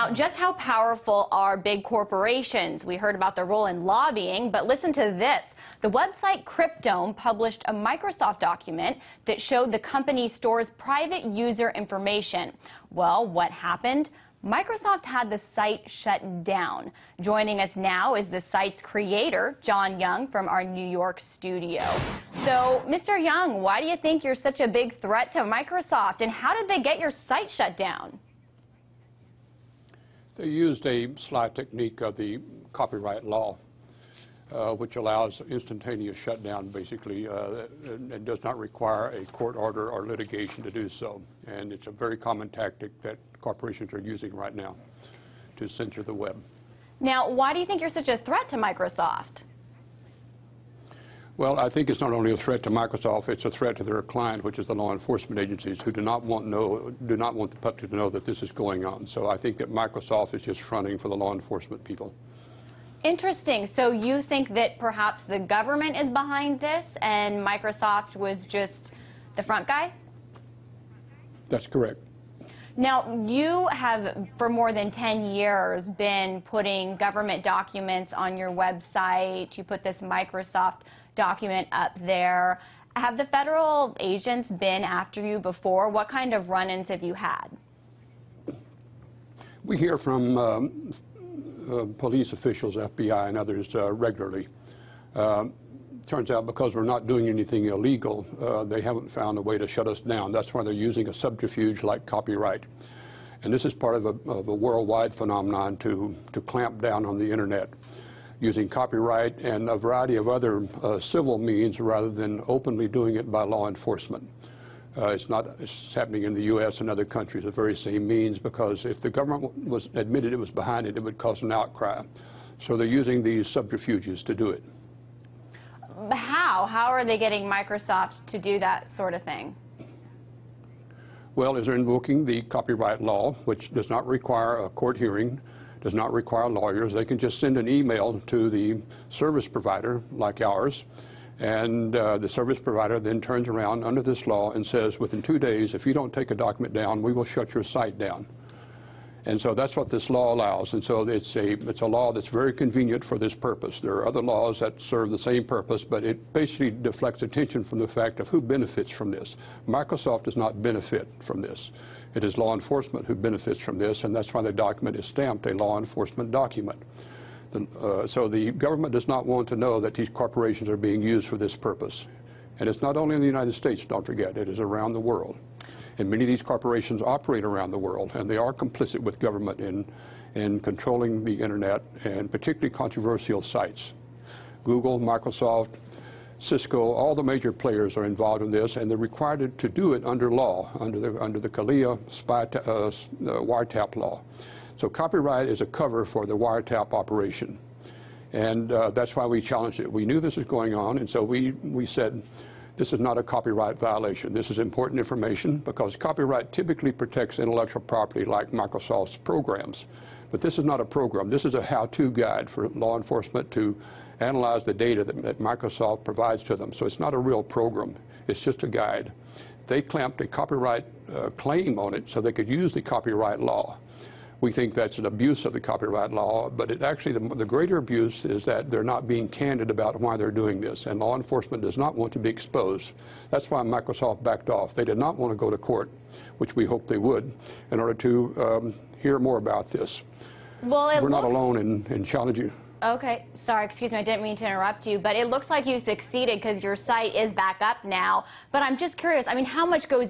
Now, just how powerful are big corporations? We heard about their role in lobbying, but listen to this. The website Cryptome published a Microsoft document that showed the company stores private user information. Well, what happened? Microsoft had the site shut down. Joining us now is the site's creator, John Young, from our New York studio. So, Mr. Young, why do you think you're such a big threat to Microsoft, and how did they get your site shut down? They used a sly technique of the copyright law, which allows instantaneous shutdown, basically, and does not require a court order or litigation to do so. And it's a very common tactic that corporations are using right now to censor the web. Now, why do you think you're such a threat to Microsoft? Well, I think it's not only a threat to Microsoft, it's a threat to their client, which is the law enforcement agencies, who do not want the public to know that this is going on. So I think that Microsoft is just fronting for the law enforcement people. Interesting. So you think that perhaps the government is behind this and Microsoft was just the front guy? That's correct. Now, you have, for more than 10 years, been putting government documents on your website. You put this Microsoft document up there. Have the federal agents been after you before? What kind of run-ins have you had? We hear from police officials, FBI, and others regularly. Turns out because we're not doing anything illegal, they haven't found a way to shut us down. That's why they're using a subterfuge like copyright. And this is part of a worldwide phenomenon to clamp down on the internet, using copyright and a variety of other civil means rather than openly doing it by law enforcement. It's happening in the U.S. and other countries, the very same means, because if the government admitted it was behind it, it would cause an outcry. So they're using these subterfuges to do it. How? How are they getting Microsoft to do that sort of thing? Well, as they're invoking the copyright law, which does not require a court hearing, does not require lawyers. They can just send an email to the service provider, like ours, and the service provider then turns around under this law and says, within 2 days, if you don't take a document down, we will shut your site down. And so that's what this law allows. And so it's a law that's very convenient for this purpose. There are other laws that serve the same purpose, but it basically deflects attention from the fact of who benefits from this. Microsoft does not benefit from this. It is law enforcement who benefits from this, and that's why the document is stamped a law enforcement document. So the government does not want to know that these corporations are being used for this purpose. And it's not only in the United States, don't forget, it is around the world. And many of these corporations operate around the world, and they are complicit with government in controlling the internet, and particularly controversial sites. Google, Microsoft, Cisco, all the major players are involved in this, and they're required to do it under law, under the CALEA wiretap law. So copyright is a cover for the wiretap operation. And that's why we challenged it. We knew this was going on, and so we said, this is not a copyright violation. This is important information because copyright typically protects intellectual property like Microsoft's programs. But this is not a program. This is a how-to guide for law enforcement to analyze the data that Microsoft provides to them. So it's not a real program. It's just a guide. They clamped a copyright claim on it so they could use the copyright law. We think that's an abuse of the copyright law, but it actually, the greater abuse is that they're not being candid about why they're doing this, and law enforcement does not want to be exposed. That's why Microsoft backed off. They did not want to go to court, which we hoped they would, in order to hear more about this. Well, we're not alone in challenging. Okay, sorry, excuse me, I didn't mean to interrupt you, but it looks like you succeeded because your site is back up now. But I'm just curious, I mean, how much goes